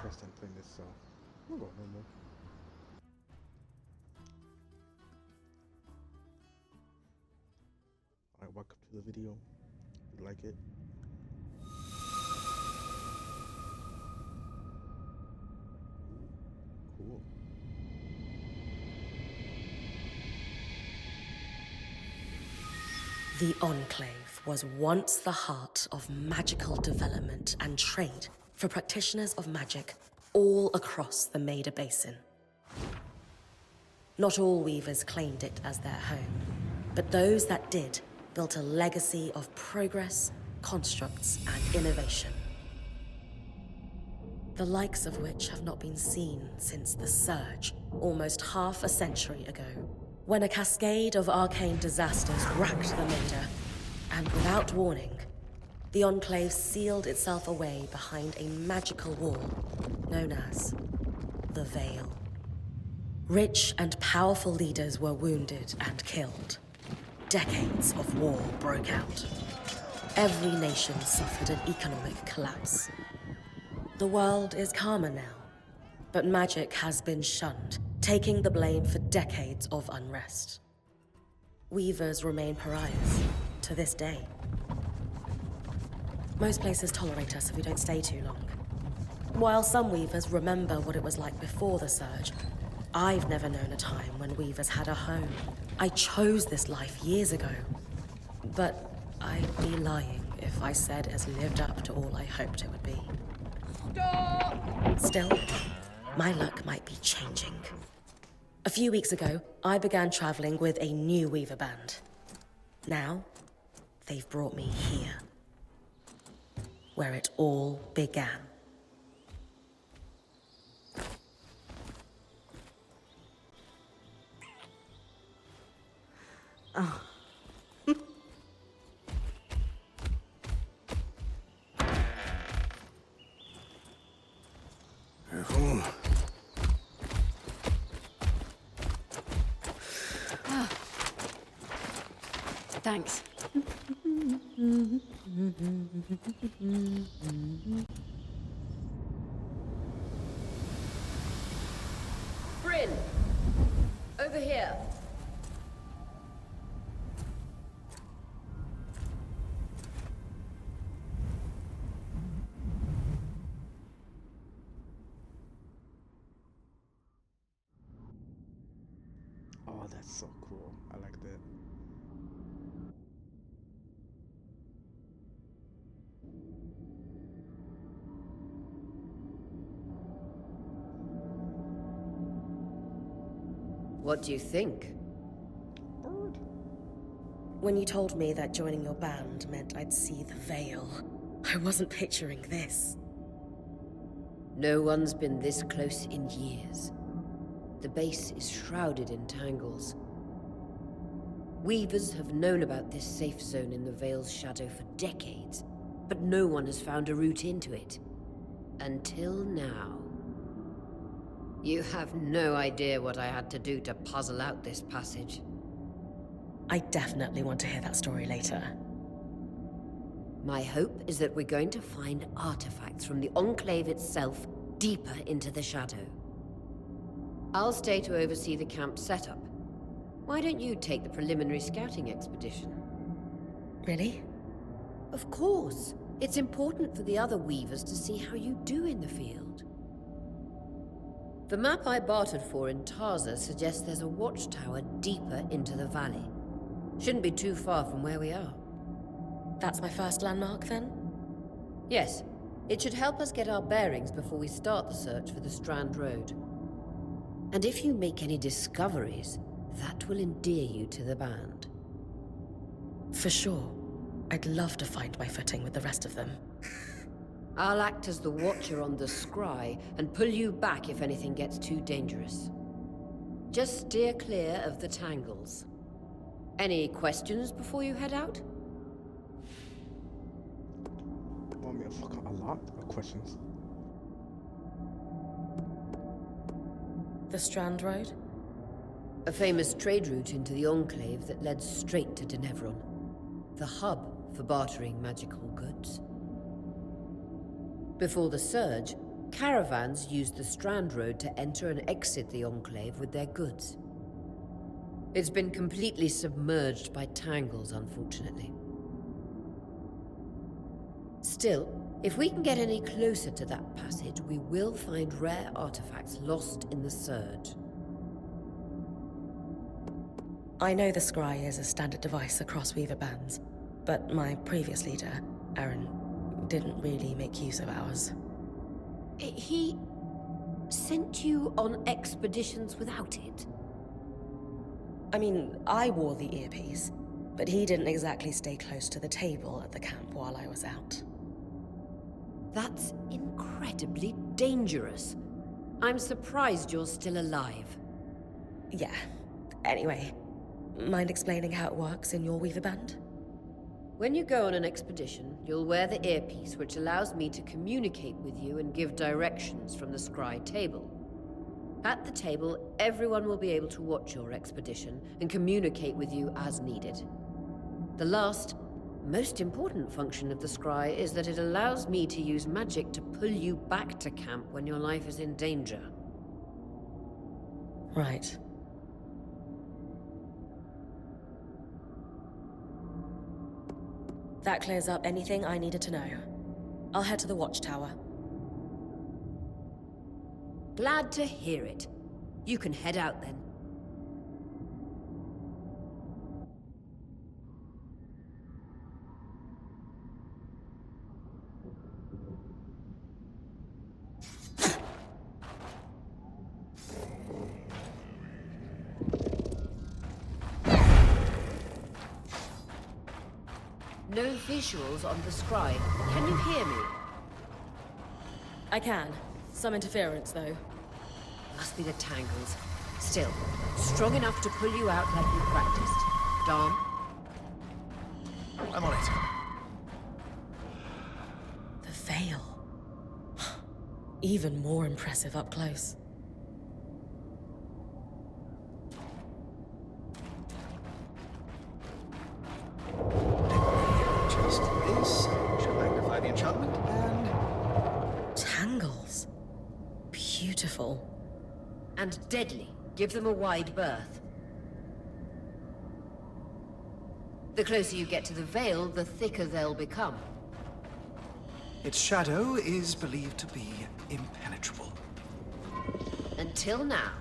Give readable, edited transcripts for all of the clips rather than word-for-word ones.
first time playing this, so we'll go normal. Alright, welcome to the video. If you like it. Cool. The Enclave was once the heart of magical development and trade for practitioners of magic all across the Maida Basin. Not all weavers claimed it as their home, but those that did built a legacy of progress, constructs, and innovation. The likes of which have not been seen since the Surge, almost half a century ago, when a cascade of arcane disasters racked the Maida, and without warning, the Enclave sealed itself away behind a magical wall known as the Veil. Rich and powerful leaders were wounded and killed. Decades of war broke out. Every nation suffered an economic collapse. The world is calmer now, but magic has been shunned, taking the blame for decades of unrest. Weavers remain pariahs to this day. Most places tolerate us if we don't stay too long. While some weavers remember what it was like before the Surge, I've never known a time when weavers had a home. I chose this life years ago, but I'd be lying if I said it's lived up to all I hoped it would be. Stop! Still, my luck might be changing. A few weeks ago, I began traveling with a new weaver band. Now, they've brought me here, where it all began. Oh. Thanks. Bryn! Over here. Oh, that's so cool. I like that. What do you think? Bird. When you told me that joining your band meant I'd see the Veil, I wasn't picturing this. No one's been this close in years. The base is shrouded in tangles. Weavers have known about this safe zone in the Veil's shadow for decades, but no one has found a route into it. Until now. You have no idea what I had to do to puzzle out this passage. I definitely want to hear that story later. My hope is that we're going to find artifacts from the Enclave itself deeper into the shadow. I'll stay to oversee the camp setup. Why don't you take the preliminary scouting expedition? Really? Of course. It's important for the other weavers to see how you do in the field. The map I bartered for in Tarza suggests there's a watchtower deeper into the valley. Shouldn't be too far from where we are. That's my first landmark, then? Yes. It should help us get our bearings before we start the search for the Strand Road. And if you make any discoveries, that will endear you to the band. For sure. I'd love to find my footing with the rest of them. I'll act as the watcher on the scry and pull you back if anything gets too dangerous. Just steer clear of the tangles. Any questions before you head out? Well, I mean, fucking a lot of questions. The Strand Road? A famous trade route into the Enclave that led straight to Denevron. The hub for bartering magical goods. Before the Surge, caravans use the Strand Road to enter and exit the Enclave with their goods. It's been completely submerged by tangles, unfortunately. Still, if we can get any closer to that passage, we will find rare artifacts lost in the surge. I know the scry is a standard device across Weaver bands, but my previous leader, Aaron, didn't really make use of ours. He sent you on expeditions without it? I mean, I wore the earpiece, but he didn't exactly stay close to the table at the camp while I was out. That's incredibly dangerous. I'm surprised you're still alive. Yeah. Anyway, mind explaining how it works in your Weaver band? When you go on an expedition, you'll wear the earpiece, which allows me to communicate with you and give directions from the scry table. At the table, everyone will be able to watch your expedition and communicate with you as needed. The last, most important function of the scry is that it allows me to use magic to pull you back to camp when your life is in danger. Right. That clears up anything I needed to know. I'll head to the watchtower. Glad to hear it. You can head out then. No visuals on the scry. Can you hear me? I can. Some interference, though. Must be the tangles. Still, strong enough to pull you out like you practiced. Dom? I'm on it. The veil. Even more impressive up close. Just this should magnify the enchantment, and Tangles. Beautiful. And deadly. Give them a wide berth. The closer you get to the veil, the thicker they'll become. its shadow is believed to be impenetrable. Until now.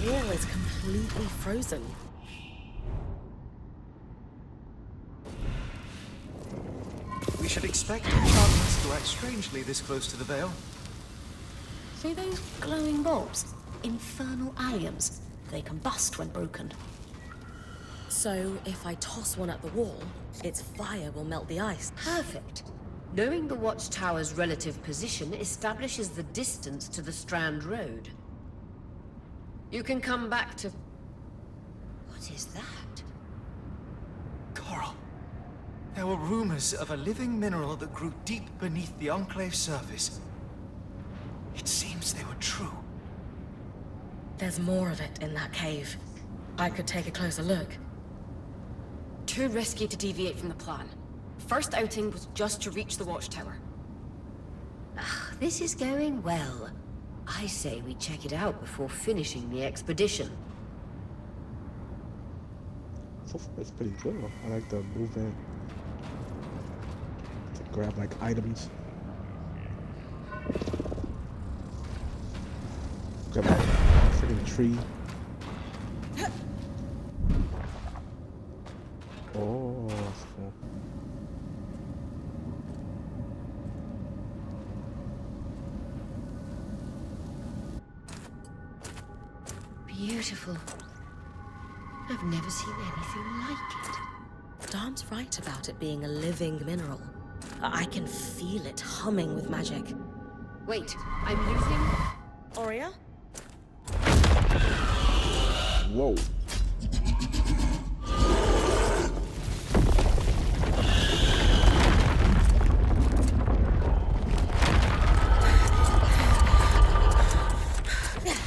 Wall is completely frozen. We should expect enchantments to act strangely this close to the veil. See those glowing bulbs? Infernal alliums. They combust when broken. So, if I toss one at the wall, its fire will melt the ice. Perfect. Knowing the watchtower's relative position establishes the distance to the Strand Road. You can come back to... What is that? Coral. There were rumors of a living mineral that grew deep beneath the Enclave's surface. It seems they were true. There's more of it in that cave. I could take a closer look. Too risky to deviate from the plan. First outing was just to reach the watchtower. This is going well. I say we check it out before finishing the expedition. So far, it's pretty good. I like the movement to grab like items. Grab a freaking tree. Oh, that's cool. Beautiful. I've never seen anything like it. Darm's right about it being a living mineral. I can feel it humming with magic. Wait, I'm losing. Aurea? Whoa.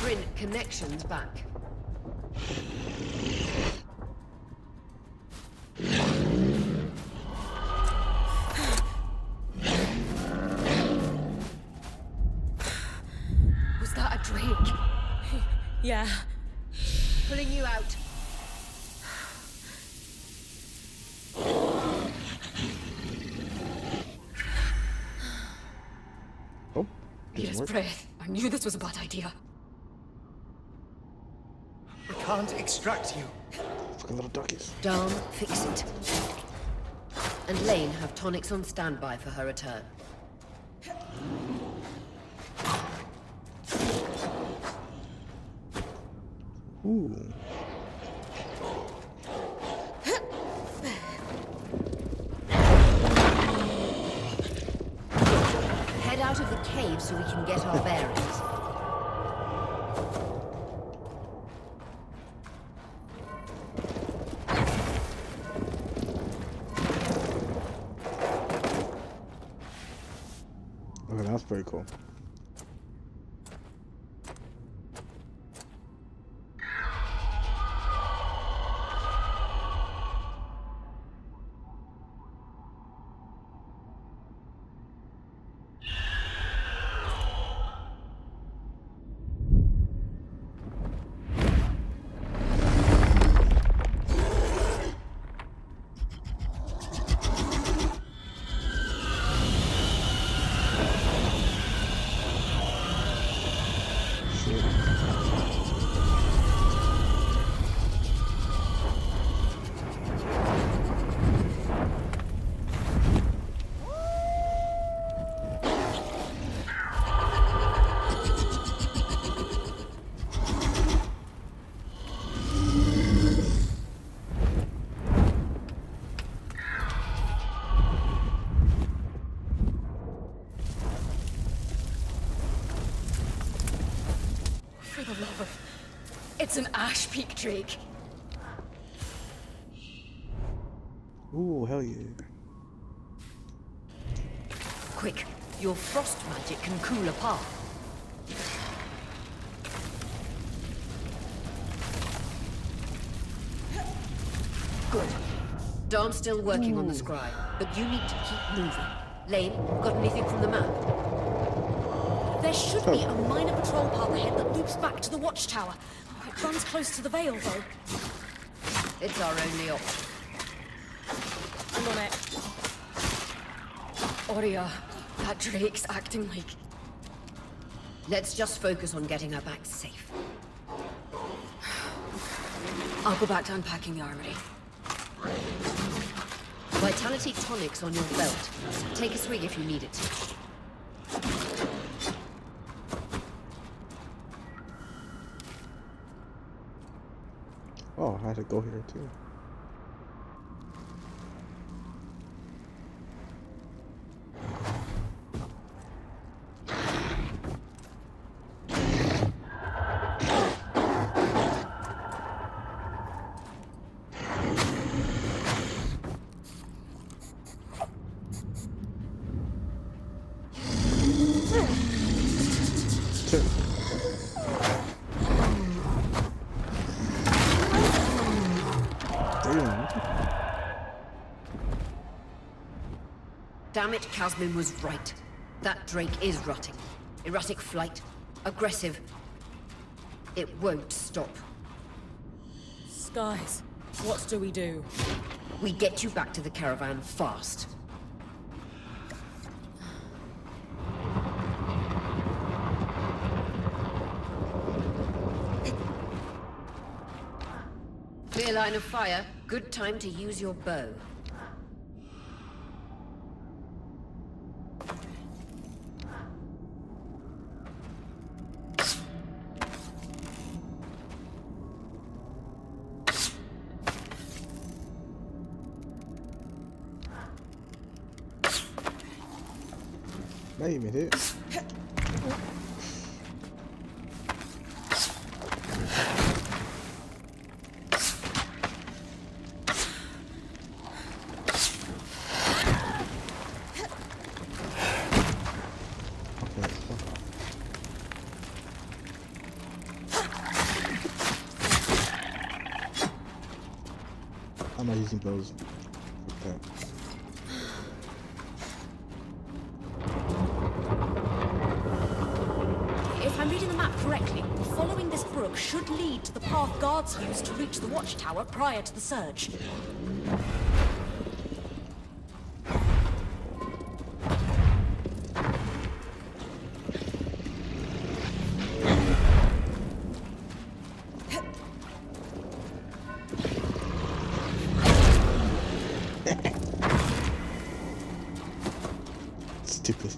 Bryn, connections back. Was that a drake? Yeah. Pulling you out. Oh, Need didn't his work. breath. I knew this was a bad idea. We can't extract you. Fucking little duckies. Darm, fix it. And Lane have tonics on standby for her return. Ooh. Head out of the cave so we can get our bearings. Okay, that's pretty cool. For the love of... It's an ash peak drake. Ooh, hell yeah. Quick, your frost magic can cool a path. Good. Darm's still working on the scry, but you need to keep moving. Lane, got anything from the map? There should be a minor patrol path ahead that loops back to the watchtower. It runs close to the Vale, though. It's our only option. I'm on it. Aurea, that drake's acting like... Let's just focus on getting her back safe. I'll go back to unpacking the armory. Vitality tonics on your belt. Take a swig if you need it. Oh, I had to go here too. Damn it, Casmin was right. That drake is rotting. Erratic flight. Aggressive. It won't stop. Skies, what do we do? We get you back to the caravan fast. Clear line of fire. Good time to use your bow. Not even hit. I'm not using those. Okay. If I'm reading the map correctly, following this brook should lead to the path guards used to reach the watchtower prior to the surge. Stupid.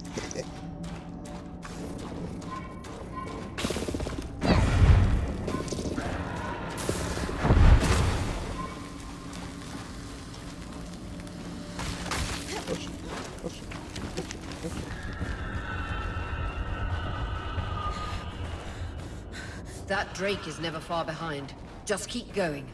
That Drake is never far behind. Just keep going.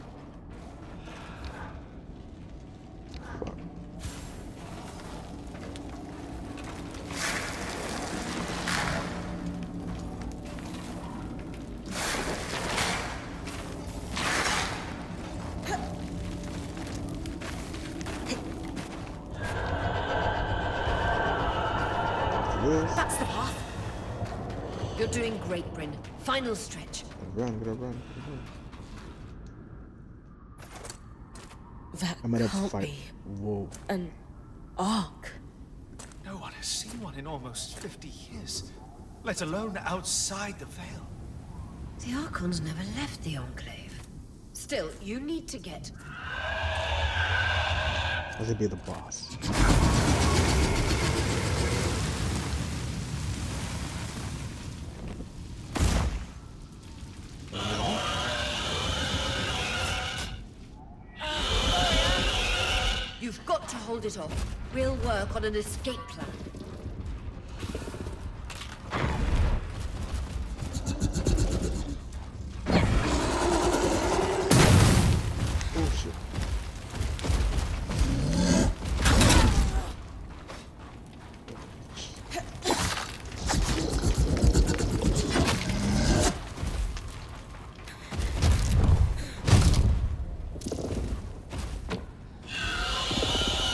That's the path. You're doing great, Bryn. Final stretch. Run, gotta run. That I might have to can't fight. be Whoa. an ark. No one has seen one in almost 50 years, let alone outside the Veil. The Archons never left the Enclave. Still, you need to get... How's it be the boss? You've got to hold it off. We'll work on an escape plan. Oh shit.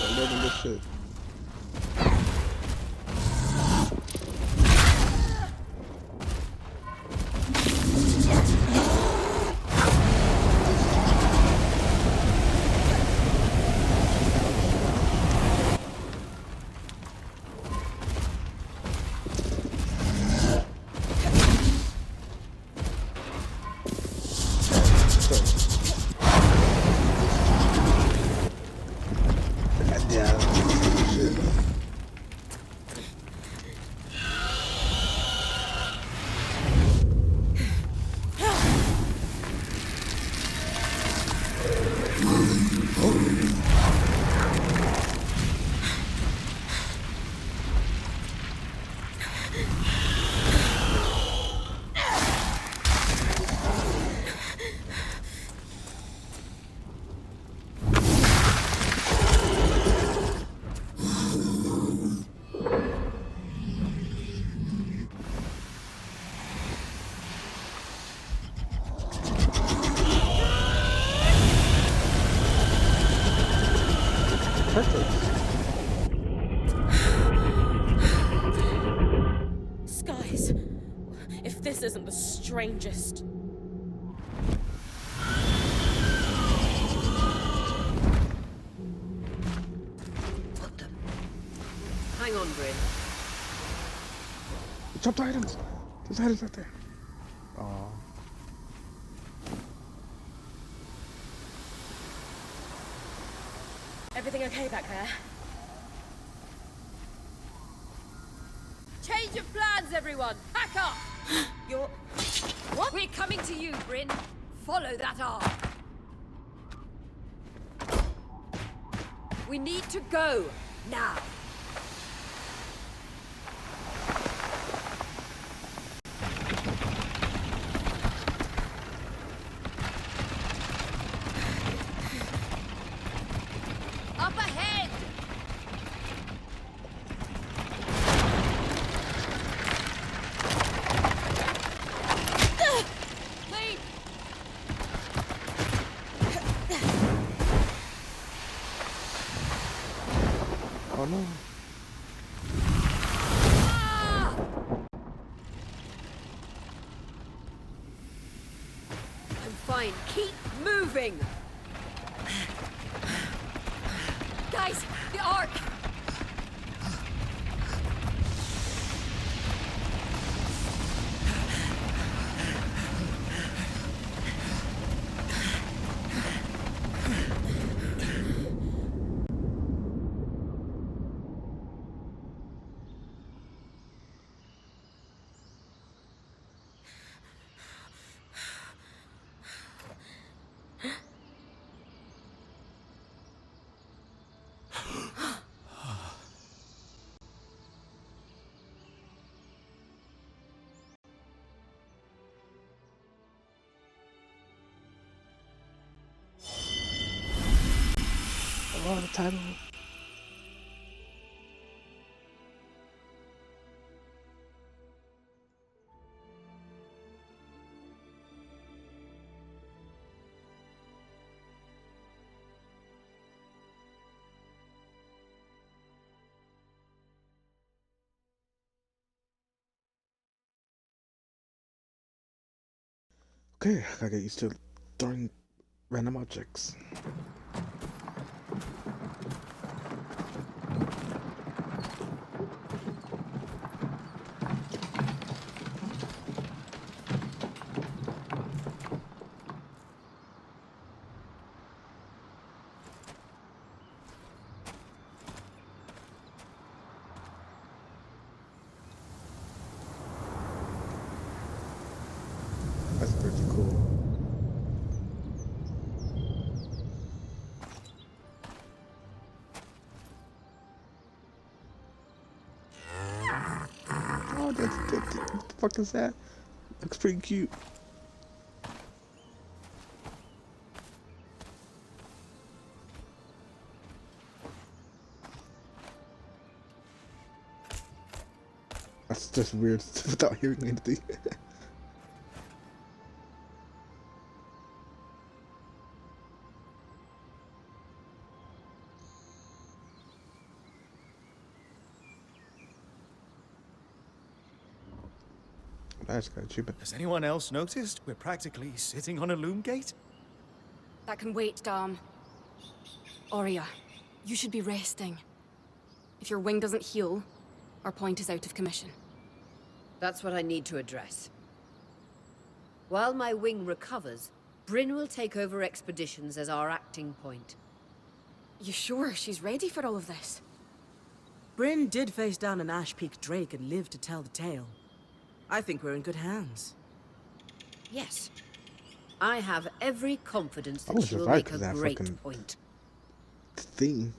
I'm loving this shit. Skies. If this isn't the strangest. What the... Hang on, Bryn. Chopped items. There's items out there. Oh. Everything okay back there? Change of plans, everyone! Pack up! You're... What? We're coming to you, Bryn. Follow that arc. We need to go, now. ahead! Lead! Oh no. I'm fine. Keep moving! Guys, the Ark! Oh, the title. Okay, I gotta get used to throwing random objects. That's pretty cool. Oh, what the fuck is that? Looks pretty cute. That's just weird without hearing anything. That's kind of stupid. Has anyone else noticed we're practically sitting on a loom gate? That can wait, Dom. Aurea, you should be resting. If your wing doesn't heal, our point is out of commission. That's what I need to address. While my wing recovers, Bryn will take over expeditions as our acting point. You sure she's ready for all of this? Bryn did face down an Ash Peak Drake and lived to tell the tale. I think we're in good hands. Yes. I have every confidence I that was she will right make to a that great fucking- point. Thing.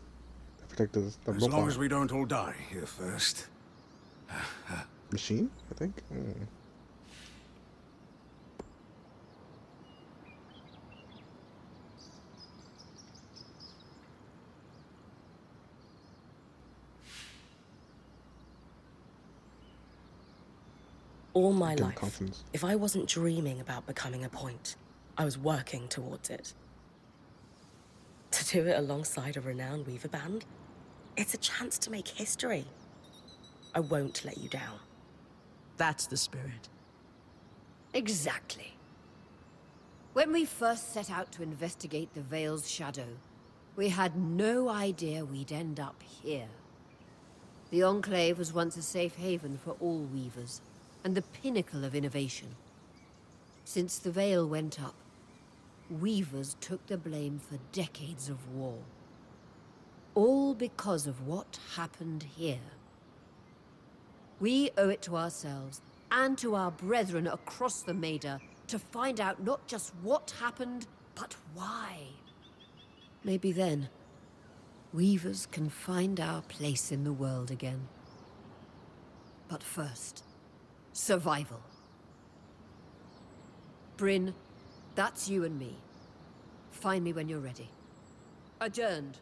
Protect the As long as we don't all die here first. machine, I think. All my Getting life, confidence. if I wasn't dreaming about becoming a point, I was working towards it. To do it alongside a renowned Weaver band, it's a chance to make history. I won't let you down. That's the spirit. Exactly. When we first set out to investigate the Veil's shadow, we had no idea we'd end up here. The Enclave was once a safe haven for all Weavers, and the pinnacle of innovation. Since the Veil went up, Weavers took the blame for decades of war. All because of what happened here. We owe it to ourselves and to our brethren across the Maida to find out not just what happened, but why. Maybe then, Weavers can find our place in the world again. But first, survival. Bryn, that's you and me. Find me when you're ready. Adjourned.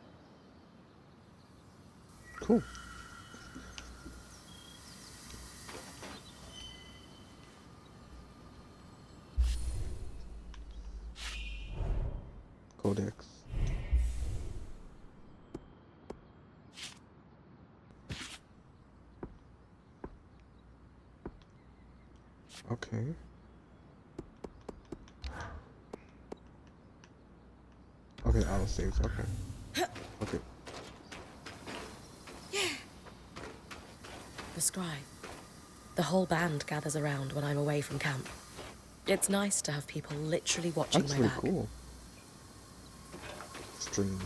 Cool. Codex. Okay. Okay, auto saves. Okay. Okay. The scribe. The whole band gathers around when I'm away from camp. It's nice to have people literally watching That's my really back. cool. Strings.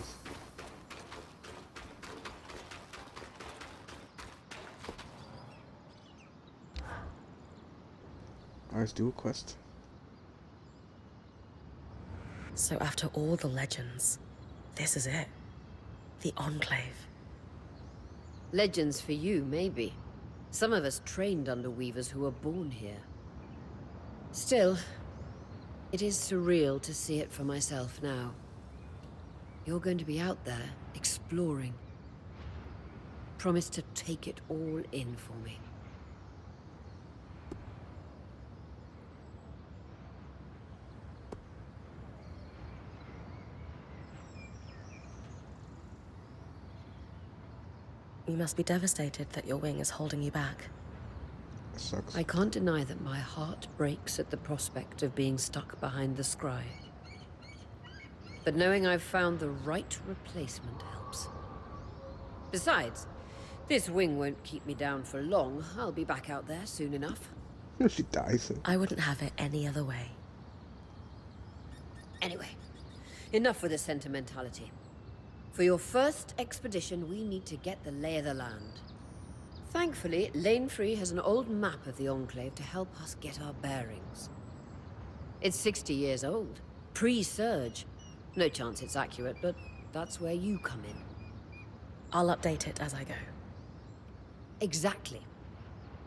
Let's do a quest. So after all the legends, this is it. The Enclave. Legends for you, maybe. Some of us trained under weavers who were born here. Still, it is surreal to see it for myself now. You're going to be out there, exploring. Promise to take it all in for me. You must be devastated that your wing is holding you back. Sucks. I can't deny that my heart breaks at the prospect of being stuck behind the scry. But knowing I've found the right replacement helps. Besides, this wing won't keep me down for long. I'll be back out there soon enough. She dies. I wouldn't have it any other way. Anyway, enough with the sentimentality. For your first expedition, we need to get the lay of the land. Thankfully, Lane Free has an old map of the Enclave to help us get our bearings. It's 60 years old, pre-Surge. No chance it's accurate, but that's where you come in. I'll update it as I go. Exactly.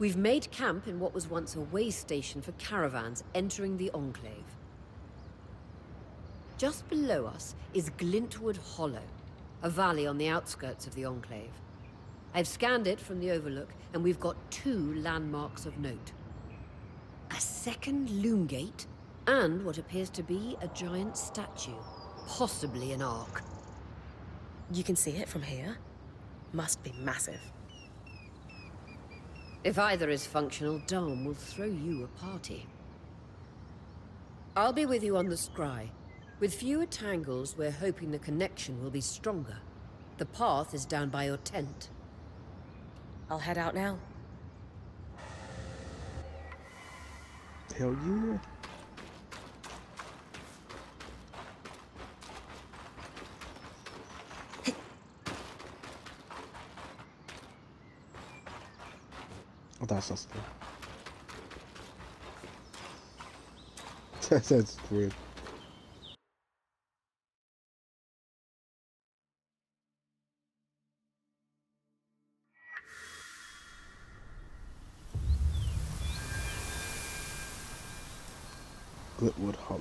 We've made camp in what was once a way station for caravans entering the Enclave. Just below us is Glintwood Hollow, a valley on the outskirts of the Enclave. I've scanned it from the Overlook, and we've got 2 landmarks of note. A second loom gate, and what appears to be a giant statue, possibly an ark. You can see it from here? Must be massive. If either is functional, Dom will throw you a party. I'll be with you on the scry. With fewer tangles, we're hoping the connection will be stronger. The path is down by your tent. I'll head out now. Hell yeah. Oh, that's us. That's weird. Glitwood Hollow.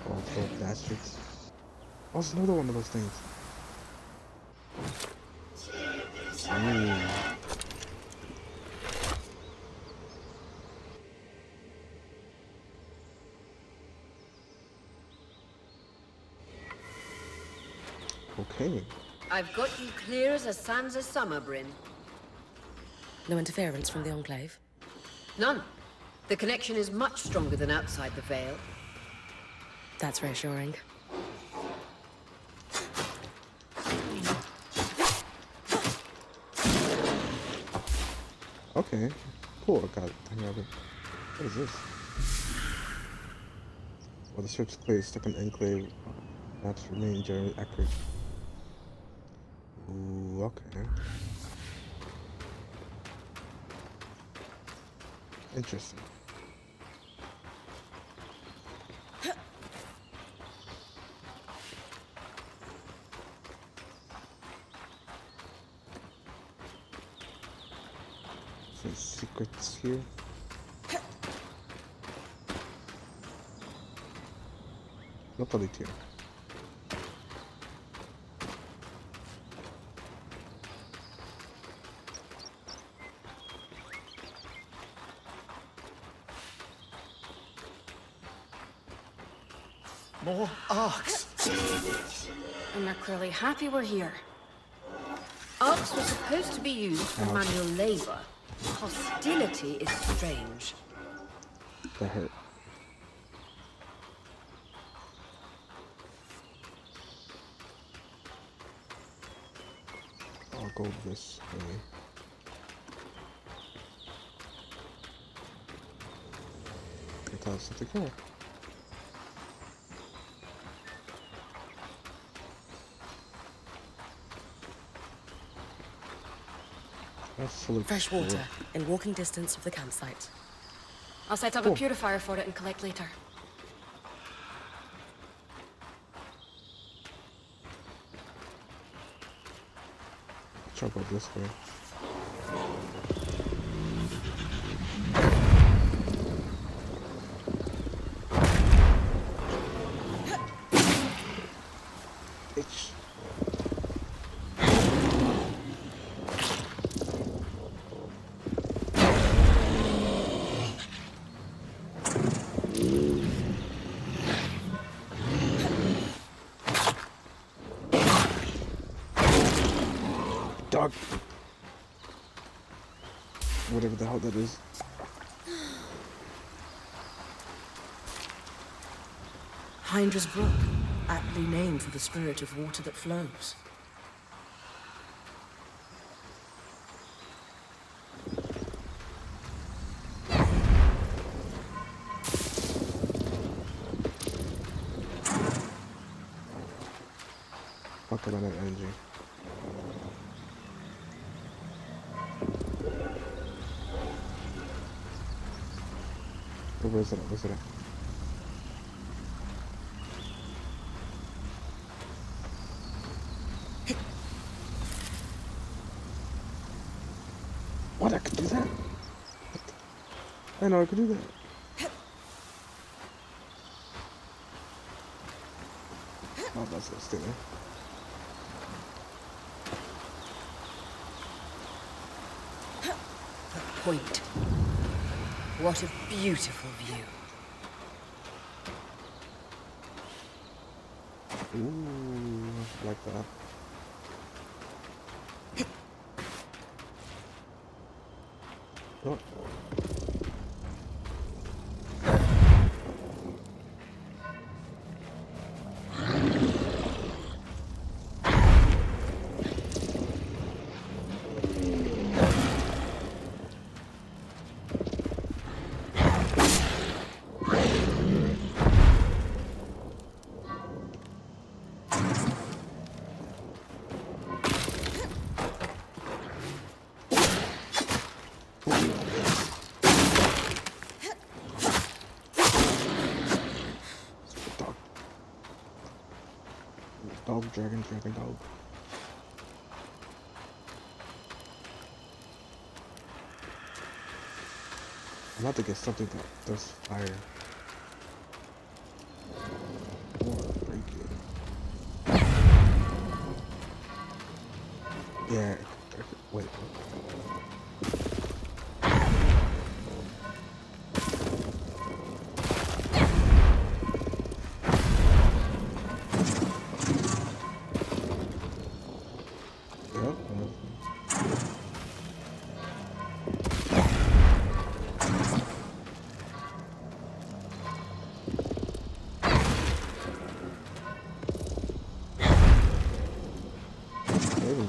Oh, little bastards. Oh, it's another one of those things. Ooh. Okay. I've got you clear as a sands of summer, Bryn. No interference from the Enclave? None. The connection is much stronger than outside the Vale. That's reassuring. Okay. Cool. I got another. What is this? Well, the ship's clear. Stuck in enclave. Maps remain generally accurate. Ooh, okay. Interesting. Some secrets here. No here. More arcs. And they're clearly happy we're here. Arcs were supposed to be used for manual labor. Hostility is strange. That hurt. I'll go this way. Because something here. Fresh water in walking distance of the campsite. I'll set up a purifier for it and collect later. Try to go this way. Itch. Dog. Whatever the hell that is. Hydra's Brook, aptly named for the spirit of water that flows. Fuck about that energy. Where's it at? Where's it at? What? I could do that? What? I know I could do that. Oh, that's gonna stay there. The point. What a beautiful view. Ooh, like that. Oh. Dog, dragon, dog. I'm about to get something that does fire. Or break it. Yeah, wait.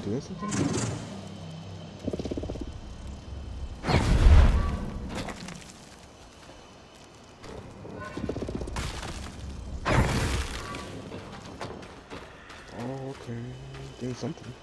Doing something? Oh, okay. Doing something.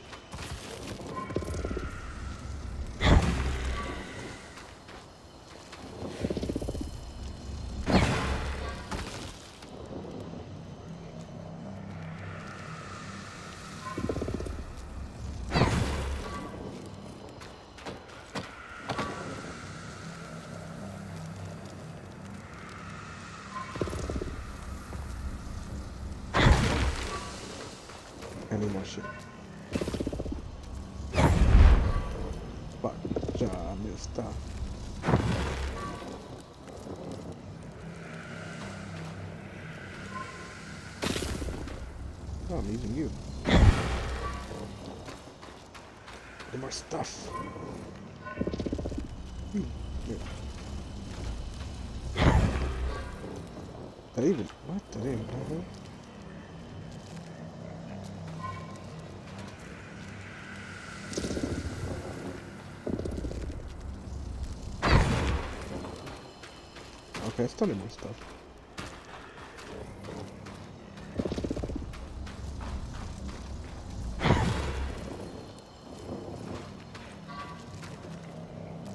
need more shit. Fuck, I missed that. Oh, I'm using you. Need more stuff. Yeah. That even, what? That didn't even happen. Okay, still need more stuff.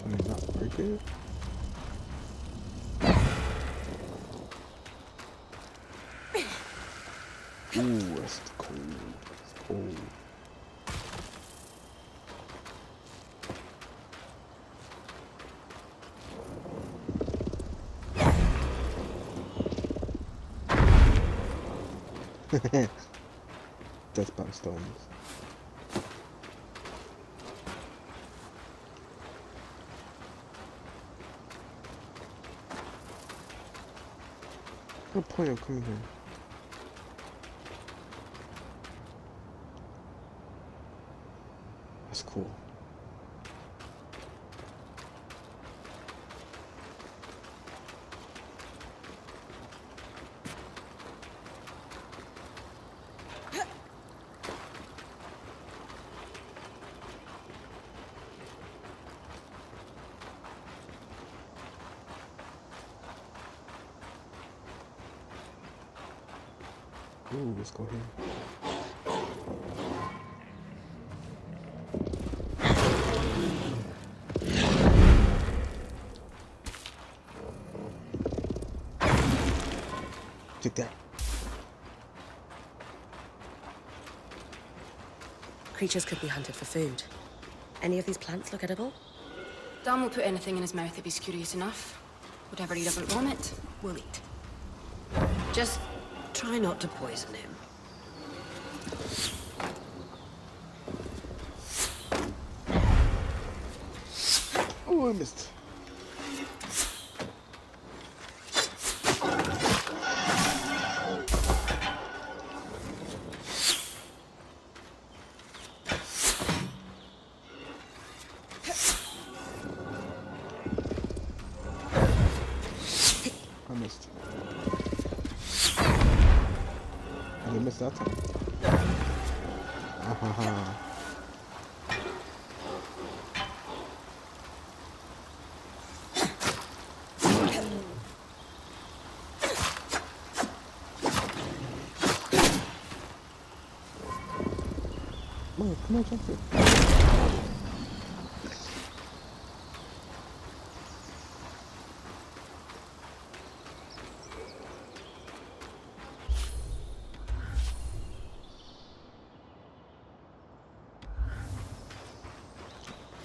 Can I not break it? Ooh, that's cool. That's cool. Deathbound stones. No point of coming here. That's cool. Ooh, let's go here. Take that. Creatures could be hunted for food. Any of these plants look edible? Dom will put anything in his mouth if he's curious enough. Whatever he doesn't vomit, we'll eat. Just try not to poison him. Oh, I missed. I missed. I didn't miss that time. Ah. Come on, jump it.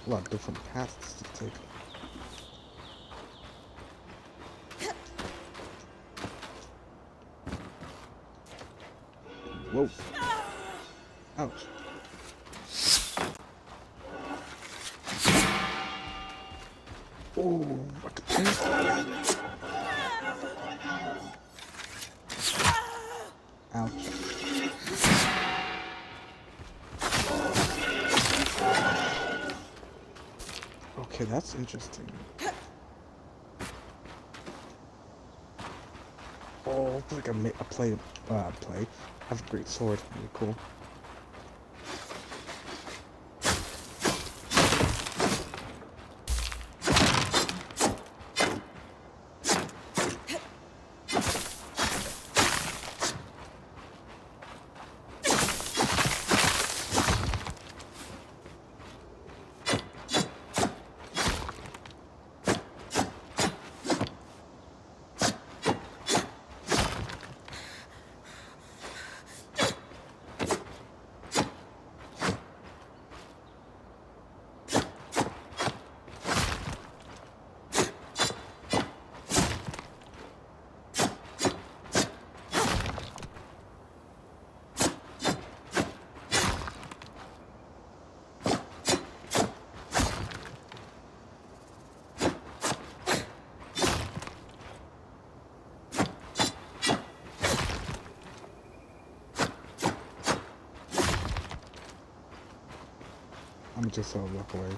A lot of different paths to take. Whoa. Ouch. Oh, I could paint. Ouch. Okay, that's interesting. Oh, it's like a play. I have a great sword. Really cool. just saw a block away.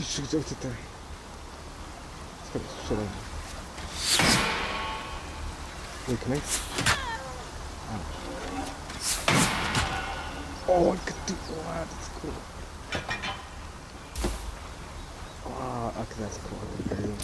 She's out there. Let's get shit out. Wait, can I? Oh, I could do. Wow, that's cool. Wow, okay, that's cool. I can hear you.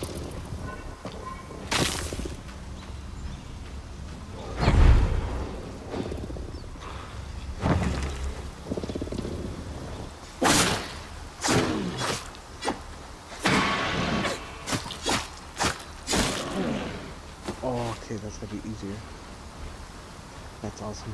Oh, okay, that's gonna be easier. That's awesome.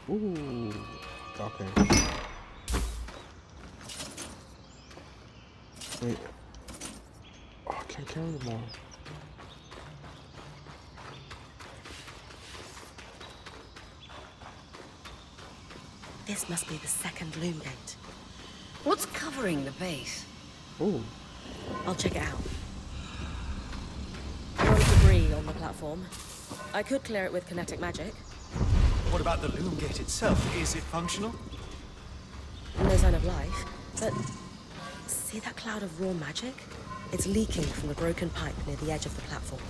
Ooh, okay. Wait. Oh, I can't carry them all. This must be the second loom gate. What's covering the base? Ooh. I'll check it out. A lot of debris on the platform. I could clear it with kinetic magic. What about the loom gate itself? Is it functional? No sign of life, but see that cloud of raw magic? It's leaking from the broken pipe near the edge of the platform.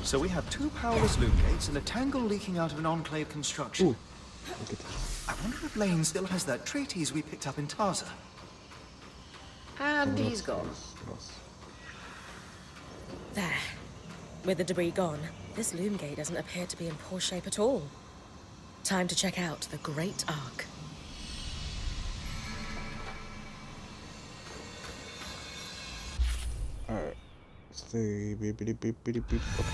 So we have two powerless loom gates and a tangle leaking out of an enclave construction. Ooh. Look at this. I wonder if Lane still has that treatise we picked up in Tarza. And he's gone. Yes. There. With the debris gone, this loom gate doesn't appear to be in poor shape at all. Time to check out the Great Ark. Alright. Stay beep beep beep beep beep. Okay.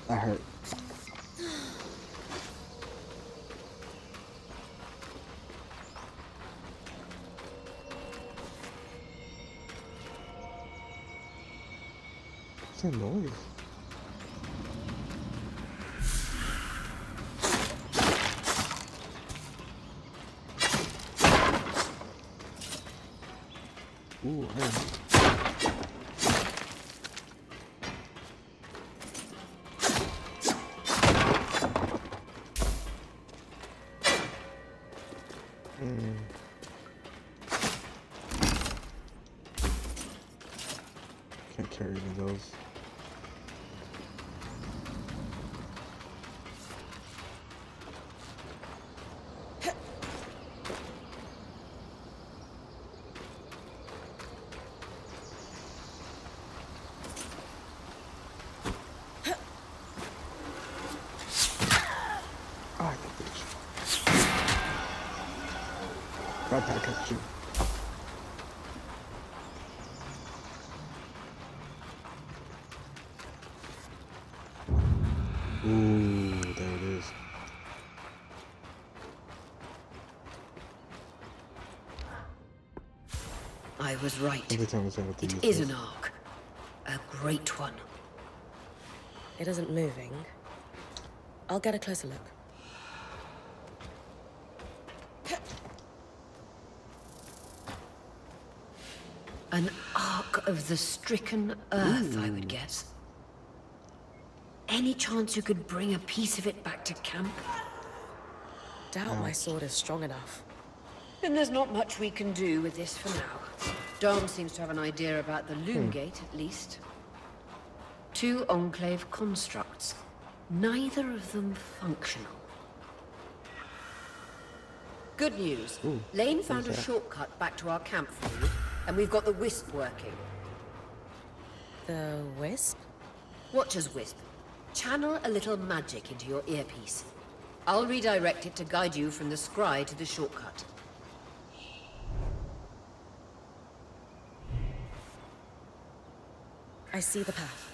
That hurt. What's that noise? Ooh, I don't know. Can't carry any of those. Ah, you bitch. Right back at you. Ooh, there it is. I was right. Every time I say what to It use is this. an ark. A great one. It isn't moving. I'll get a closer look. An ark of the stricken earth, I would guess. Any chance you could bring a piece of it back to camp? Doubt my sword is strong enough. Then there's not much we can do with this for now. Dom seems to have an idea about the loom gate, at least. Two enclave constructs. Neither of them functional. Good news. Lane found a shortcut back to our camp for you, and we've got the Wisp working. The wisp? Watch as Wisp. Channel a little magic into your earpiece. I'll redirect it to guide you from the scry to the shortcut. I see the path.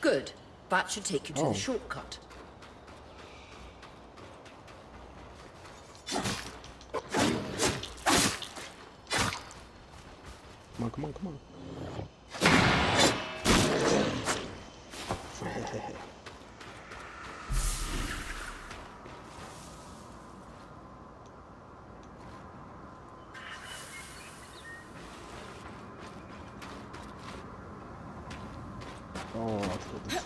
Good. That should take you to Oh. the shortcut. Come on, come on, come on. Oh, let's go this way.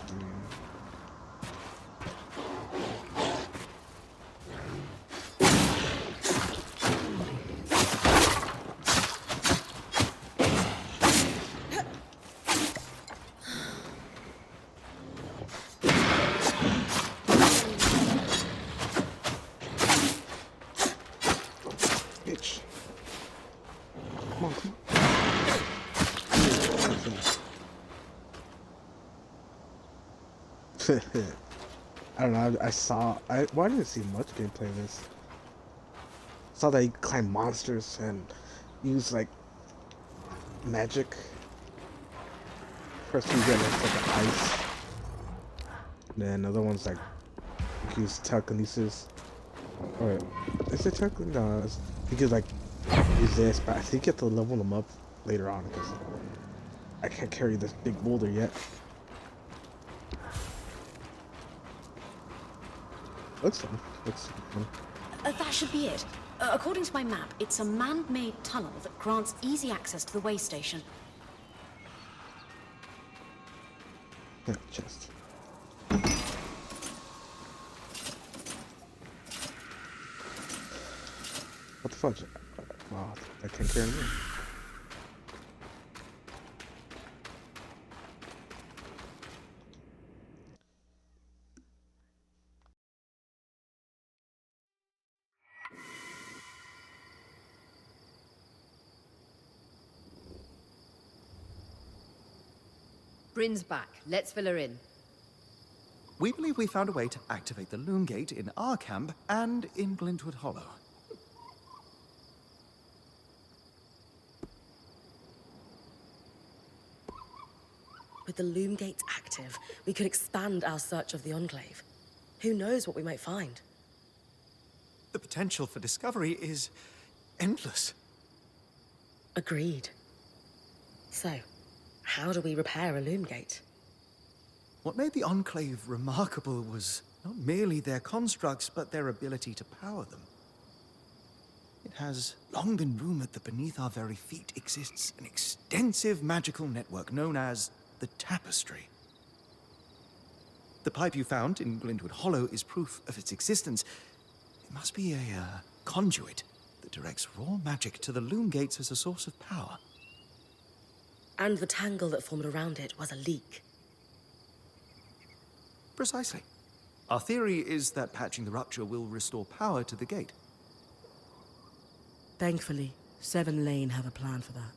Bitch. Come on, come on. I don't know. Well, I didn't see much gameplay of this. Saw that he climbed monsters and used like magic. First you get like the ice. Then other ones like use telekinesis. Or is it telekinesis? No, he could like use this, but I think you have to level them up later on because I can't carry this big boulder yet. Looks fun. Looks fun. That should be it. According to my map, it's a man-made tunnel that grants easy access to the way station. Yeah, chest. What the fudge? Wow, I can't carry me. Bryn's back. Let's fill her in. We believe we found a way to activate the Loom Gate in our camp and in Glintwood Hollow. With the Loom Gates active, we could expand our search of the Enclave. Who knows what we might find? The potential for discovery is endless. Agreed. So, how do we repair a Loom Gate? What made the Enclave remarkable was not merely their constructs, but their ability to power them. It has long been rumored that beneath our very feet exists an extensive magical network known as the Tapestry. The pipe you found in Glintwood Hollow is proof of its existence. It must be a conduit that directs raw magic to the Loom Gates as a source of power. And the tangle that formed around it was a leak. Precisely. Our theory is that patching the rupture will restore power to the gate. Thankfully, Seven Lane have a plan for that.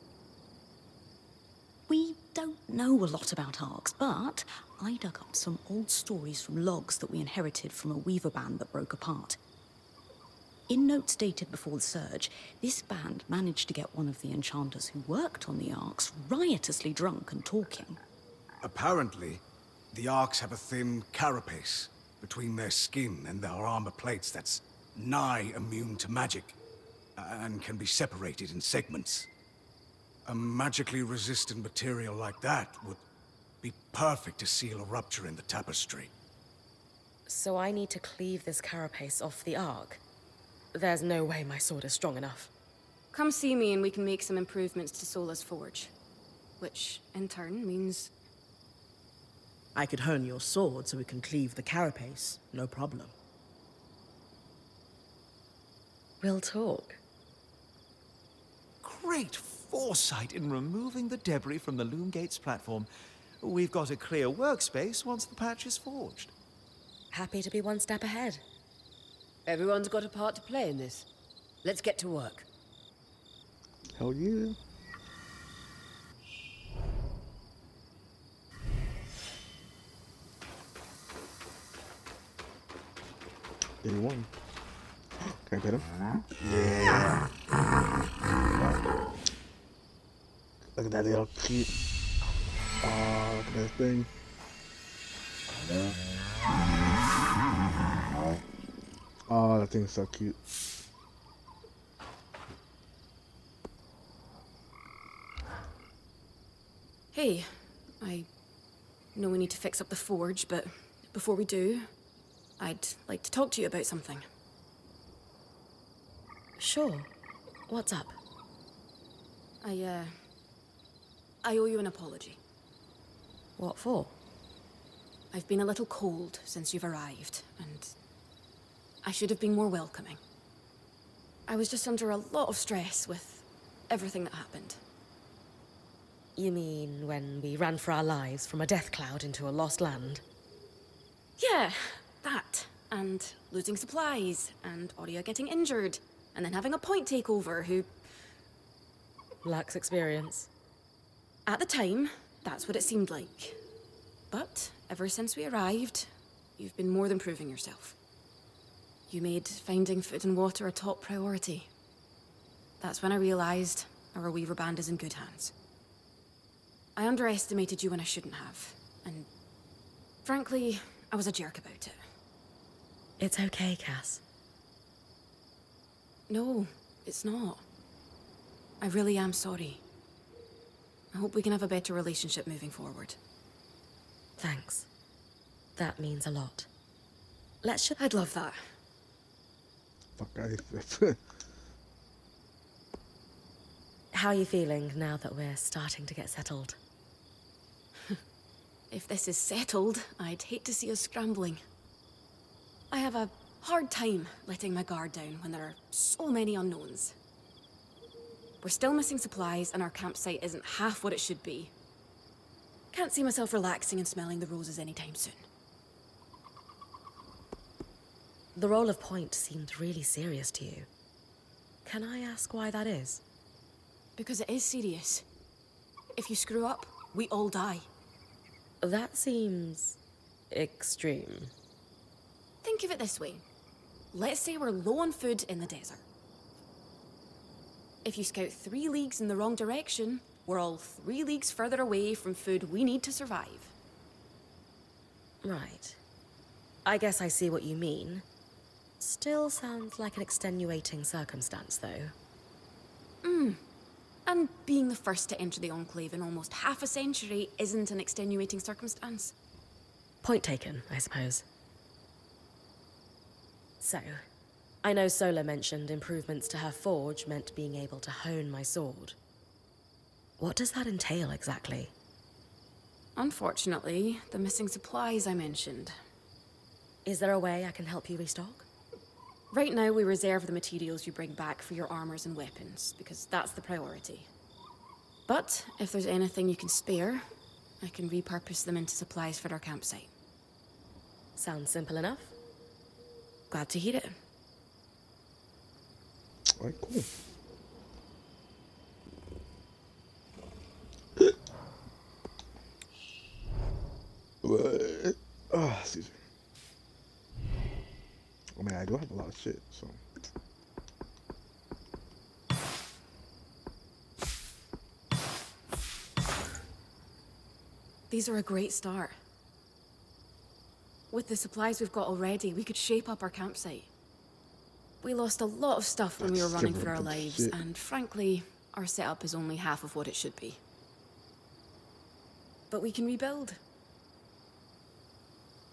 We don't know a lot about arcs, but I dug up some old stories from logs that we inherited from a weaver band that broke apart. In notes dated before the Surge, this band managed to get one of the enchanters who worked on the arcs riotously drunk and talking. Apparently, the Arks have a thin carapace between their skin and their armor plates that's nigh immune to magic, and can be separated in segments. A magically resistant material like that would be perfect to seal a rupture in the Tapestry. So I need to cleave this carapace off the Ark? There's no way my sword is strong enough. Come see me and we can make some improvements to Sola's forge. Which, in turn, means... I could hone your sword so we can cleave the carapace, no problem. We'll talk. Great foresight in removing the debris from the Loom Gates platform. We've got a clear workspace once the patch is forged. Happy to be one step ahead. Everyone's got a part to play in this. Let's get to work. Hell yeah. Day one. Can I get him? Yeah. Look at that little cute. Oh, look at that thing. Oh, that thing's so cute. Hey, I know we need to fix up the forge, but before we do, I'd like to talk to you about something. Sure. What's up? I owe you an apology. What for? I've been a little cold since you've arrived, and I should have been more welcoming. I was just under a lot of stress with everything that happened. You mean when we ran for our lives from a death cloud into a lost land? Yeah, that. And losing supplies, and Aurea getting injured, and then having a point takeover who... Lacks experience. At the time, that's what it seemed like. But ever since we arrived, you've been more than proving yourself. You made finding food and water a top priority. That's when I realized our Weaver band is in good hands. I underestimated you when I shouldn't have, and frankly, I was a jerk about it. It's okay, Cass. No, it's not. I really am sorry. I hope we can have a better relationship moving forward. Thanks. That means a lot. I'd love that. Fuck, How are you feeling now that we're starting to get settled? If this is settled, I'd hate to see us scrambling. I have a hard time letting my guard down when there are so many unknowns. We're still missing supplies, and our campsite isn't half what it should be. Can't see myself relaxing and smelling the roses anytime soon. The role of point seemed really serious to you. Can I ask why that is? Because it is serious. If you screw up, we all die. That seems... extreme. Think of it this way. Let's say we're low on food in the desert. If you scout 3 leagues in the wrong direction, we're all 3 leagues further away from food we need to survive. Right. I guess I see what you mean. Still sounds like an extenuating circumstance, though. And being the first to enter the Enclave in almost half a century isn't an extenuating circumstance. Point taken, I suppose. So, I know Sola mentioned improvements to her forge meant being able to hone my sword. What does that entail exactly? Unfortunately, the missing supplies I mentioned. Is there a way I can help you restock? Right now, we reserve the materials you bring back for your armors and weapons, because that's the priority. But if there's anything you can spare, I can repurpose them into supplies for our campsite. Sounds simple enough. Glad to hear it. Alright, cool. Oh, excuse me. I mean, I do have a lot of shit, so. These are a great start. With the supplies we've got already, we could shape up our campsite. We lost a lot of stuff when we were running for our lives, and frankly, our setup is only half of what it should be. But we can rebuild.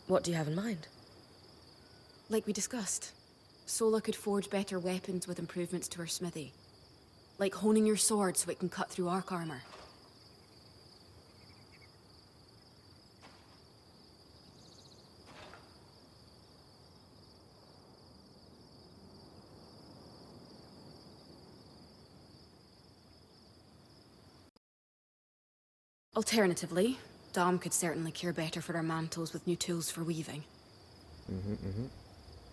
What do you have in mind? Like we discussed, Sola could forge better weapons with improvements to her smithy. Like honing your sword so it can cut through arc armor. Alternatively, Dom could certainly care better for our mantles with new tools for weaving.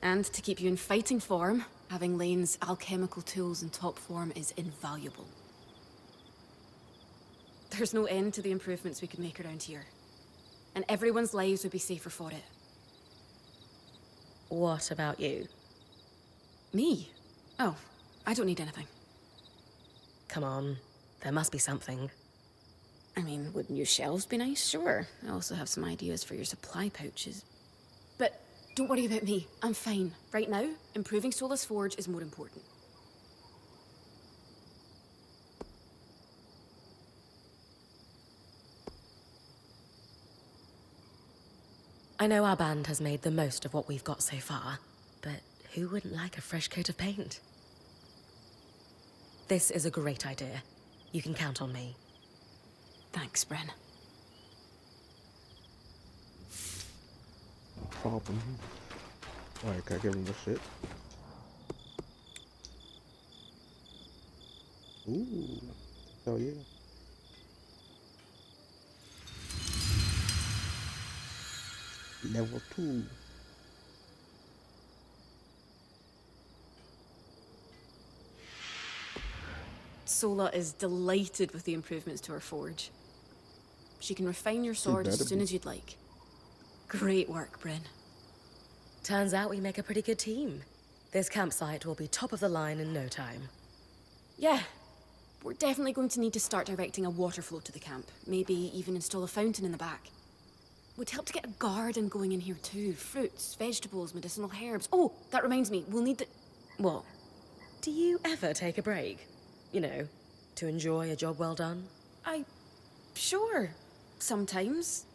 And to keep you in fighting form, having Lane's alchemical tools in top form is invaluable. There's no end to the improvements we could make around here. And everyone's lives would be safer for it. What about you? Me? Oh, I don't need anything. Come on, there must be something. I mean, would new shelves be nice? Sure. I also have some ideas for your supply pouches. But don't worry about me. I'm fine. Right now, improving Sola's forge is more important. I know our band has made the most of what we've got so far, but who wouldn't like a fresh coat of paint? This is a great idea. You can count on me. Thanks, Bren. Problem. Alright, can I give him the shit? Ooh. Hell yeah. Level 2. Sola is delighted with the improvements to her forge. She can refine your sword as better soon be. as you'd like. Great work, Bryn. Turns out we make a pretty good team. This campsite will be top of the line in no time. Yeah, we're definitely going to need to start directing a water flow to the camp. Maybe even install a fountain in the back. Would help to get a garden going in here too. Fruits, vegetables, medicinal herbs. Oh, that reminds me, we'll need the... What? Do you ever take a break? You know, to enjoy a job well done? Sure. Sometimes.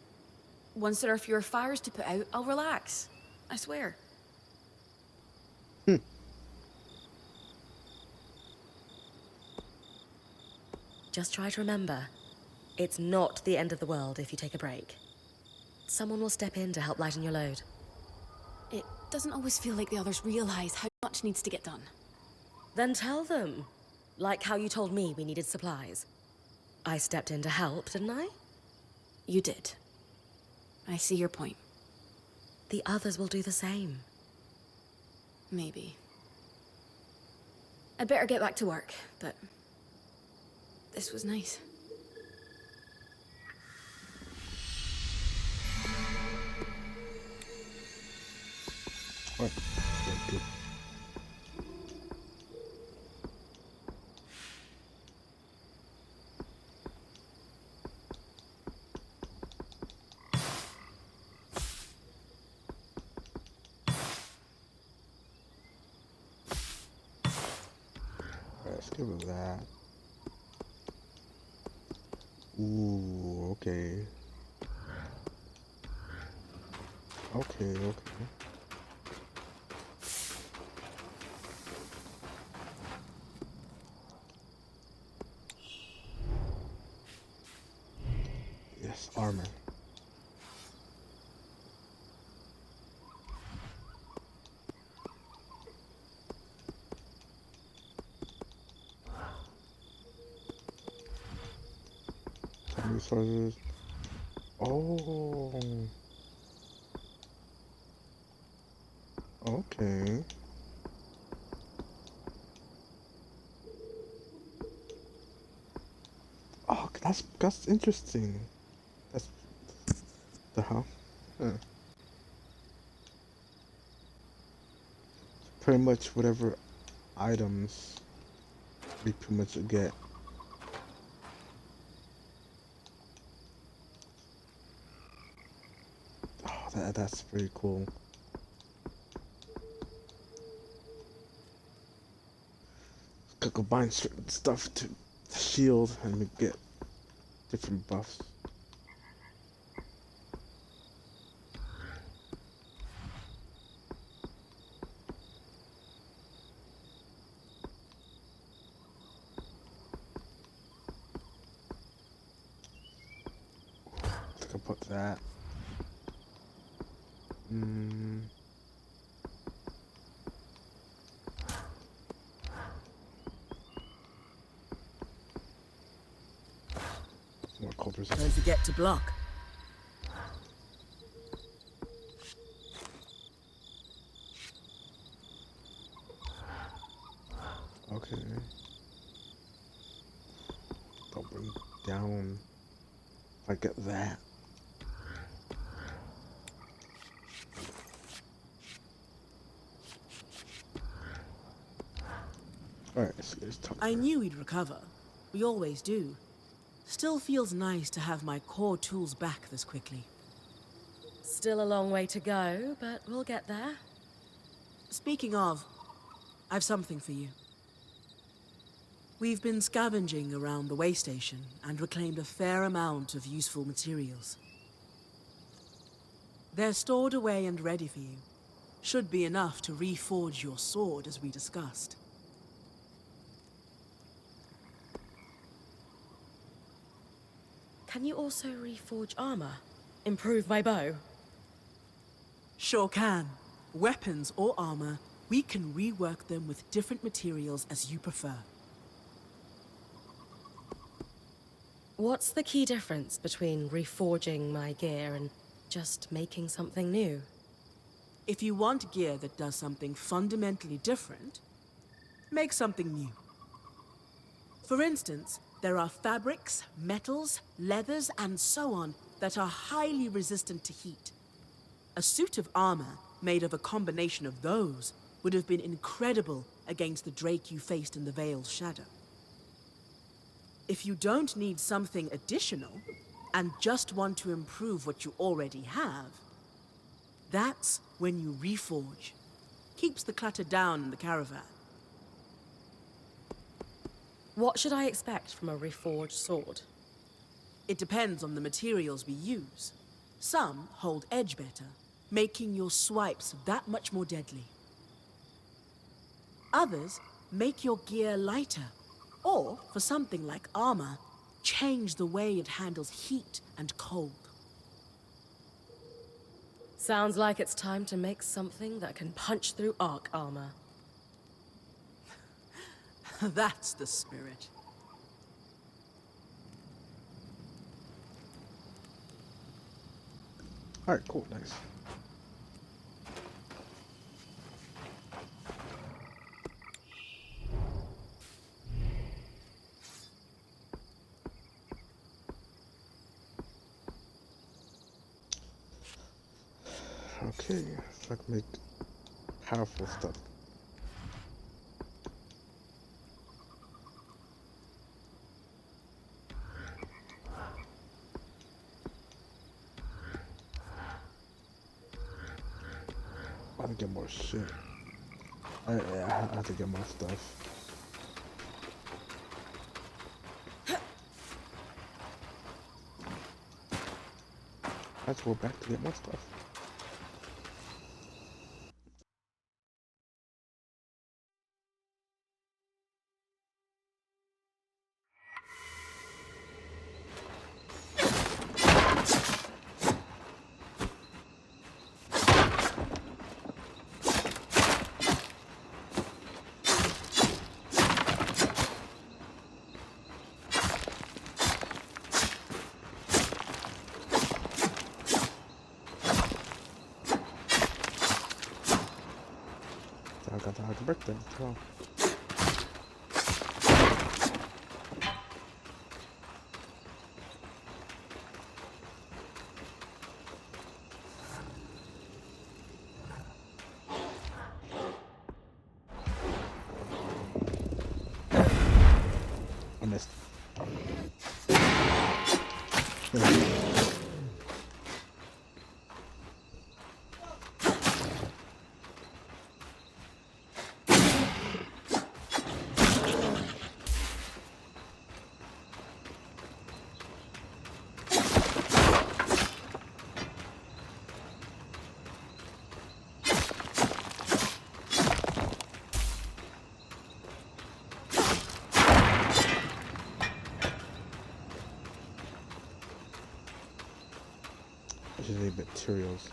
Once there are fewer fires to put out, I'll relax. I swear. Just try to remember, it's not the end of the world if you take a break. Someone will step in to help lighten your load. It doesn't always feel like the others realize how much needs to get done. Then tell them. Like how you told me we needed supplies. I stepped in to help, didn't I? You did. I see your point. The others will do the same. Maybe. I'd better get back to work, but... this was nice. Alright. Thank you. Let's give it that. Ooh, okay. Okay. Yes, armor. Resources. Oh. Okay. Oh, that's interesting. That's the how. Huh. Pretty much whatever items we pretty much get. Oh, that's pretty cool. Could combine certain stuff to shield and we get different buffs. I think I'll put that. More cold resistance. Don't forget to block. Okay. I'll bring down. If I get that. Alright, let's talk. I knew we'd recover. We always do. Still feels nice to have my core tools back this quickly. Still a long way to go, but we'll get there. Speaking of, I've something for you. We've been scavenging around the way station and reclaimed a fair amount of useful materials. They're stored away and ready for you. Should be enough to reforge your sword as we discussed. Can you also reforge armor? Improve my bow? Sure can. Weapons or armor, we can rework them with different materials as you prefer. What's the key difference between reforging my gear and just making something new? If you want gear that does something fundamentally different, make something new. For instance, there are fabrics, metals, leathers, and so on that are highly resistant to heat. A suit of armor made of a combination of those would have been incredible against the Drake you faced in the Veil's shadow. If you don't need something additional, and just want to improve what you already have, that's when you reforge. Keeps the clutter down in the caravan. What should I expect from a reforged sword? It depends on the materials we use. Some hold edge better, making your swipes that much more deadly. Others make your gear lighter, or, for something like armor, change the way it handles heat and cold. Sounds like it's time to make something that can punch through arc armor. That's the spirit. Alright, cool, nice. Okay, so I can make powerful stuff. I have to get more shit. I have to get more stuff. I have to go back to get more stuff. I got the happy birthday. Come on. I missed. I just need materials.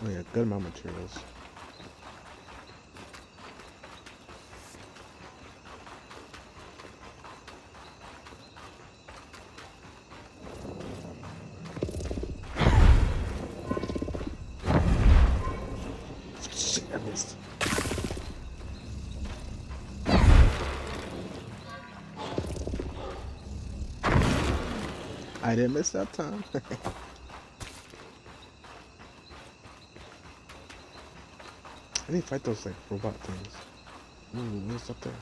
Oh yeah, good amount of materials. Shit, I missed. I didn't miss that time. I need to fight those like robot things. Ooh, what's up there?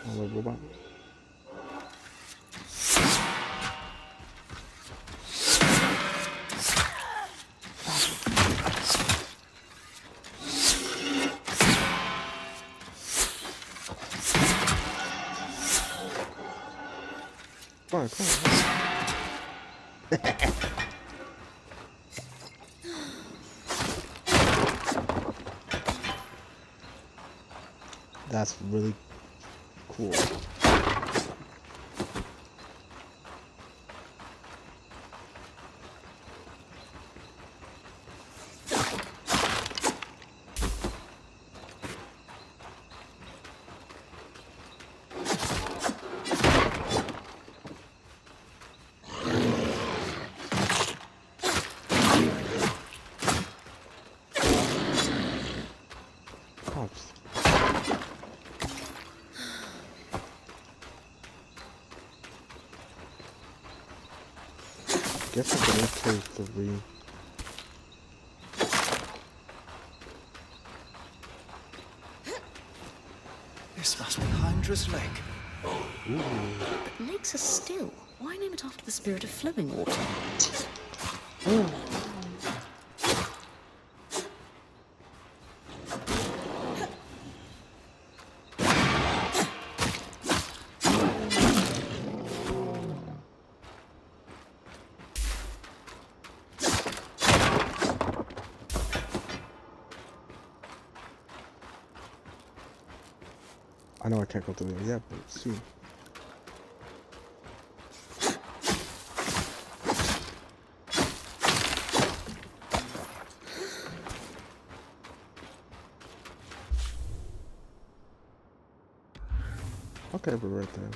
Oh, the robot. Come on, come on. That's really cool. Cops. Guess I can AK3. This must be Hydra's leg. But lakes are still. Why name it after the spirit of flowing water? I know I can't go through there yet, but see. Okay, we're right there.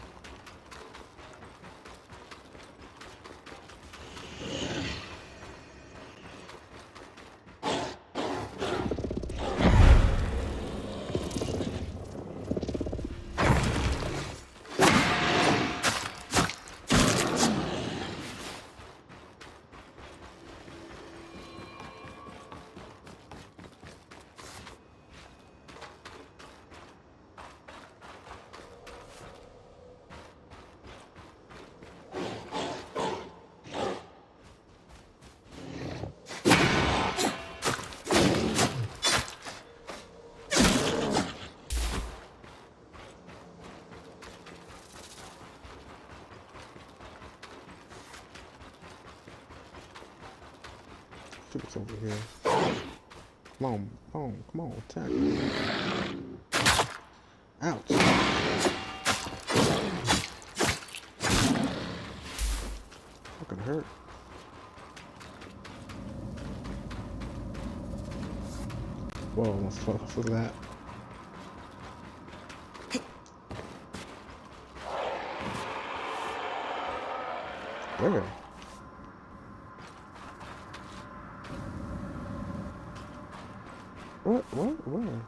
It's over here. Come on, attack. Ouch. Fucking hurt. Whoa, almost fell off of that. Where? What? Where?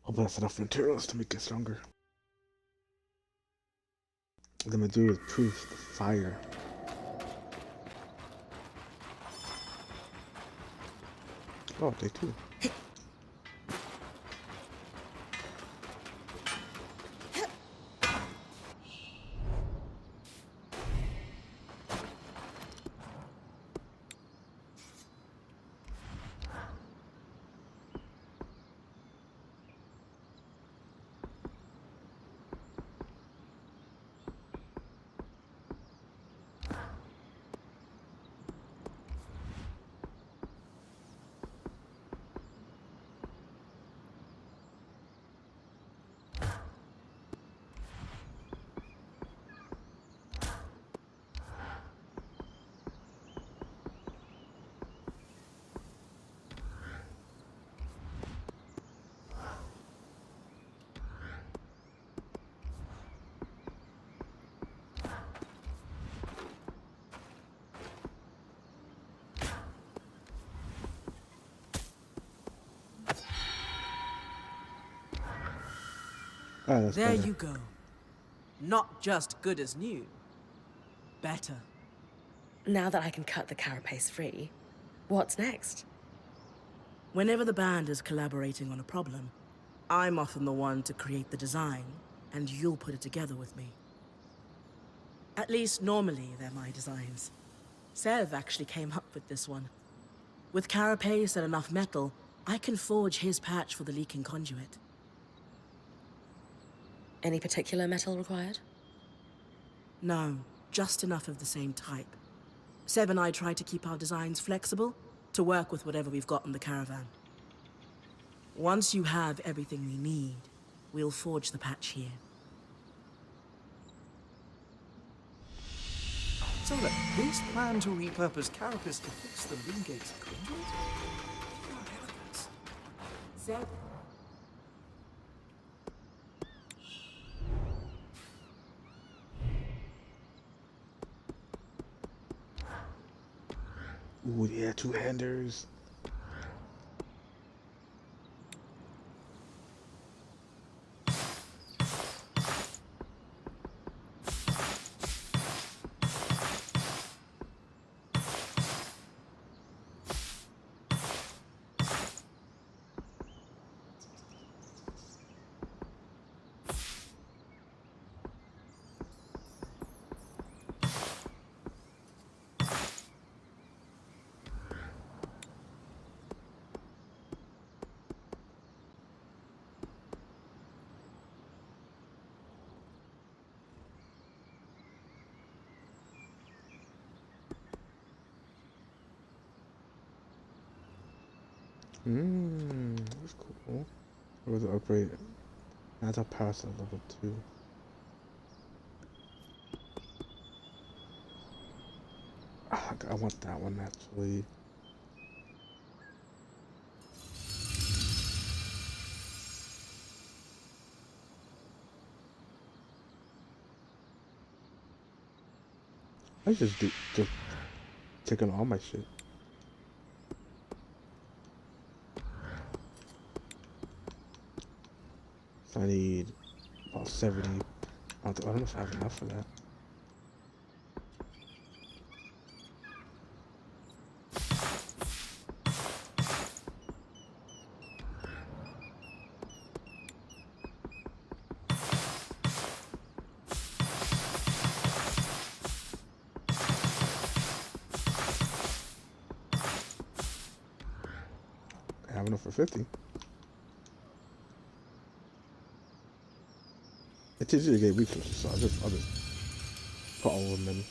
Hope that's enough materials to make it stronger. What I'm gonna do is proof the fire. Oh, day 2. Oh, that's There better. you go. Not just good as new. Better. Now that I can cut the carapace free, what's next? Whenever the band is collaborating on a problem, I'm often the one to create the design, and you'll put it together with me. At least normally they're my designs. Sev actually came up with this one. With carapace and enough metal, I can forge his patch for the leaking conduit. Any particular metal required? No, just enough of the same type. Seb and I try to keep our designs flexible to work with whatever we've got in the caravan. Once you have everything we need, we'll forge the patch here. So look, this plan to repurpose carapace to fix the loom gates conduit? Pure elegance. Seb? Ooh, yeah, two-handers. That's cool. What was the upgrade? That's a pass at level 2. Ah, I want that one actually. I just taking all my shit. So I need about 70. I don't know if I have enough for that. I have enough for 50. It's easy to get resources, so I'll just put all of them in.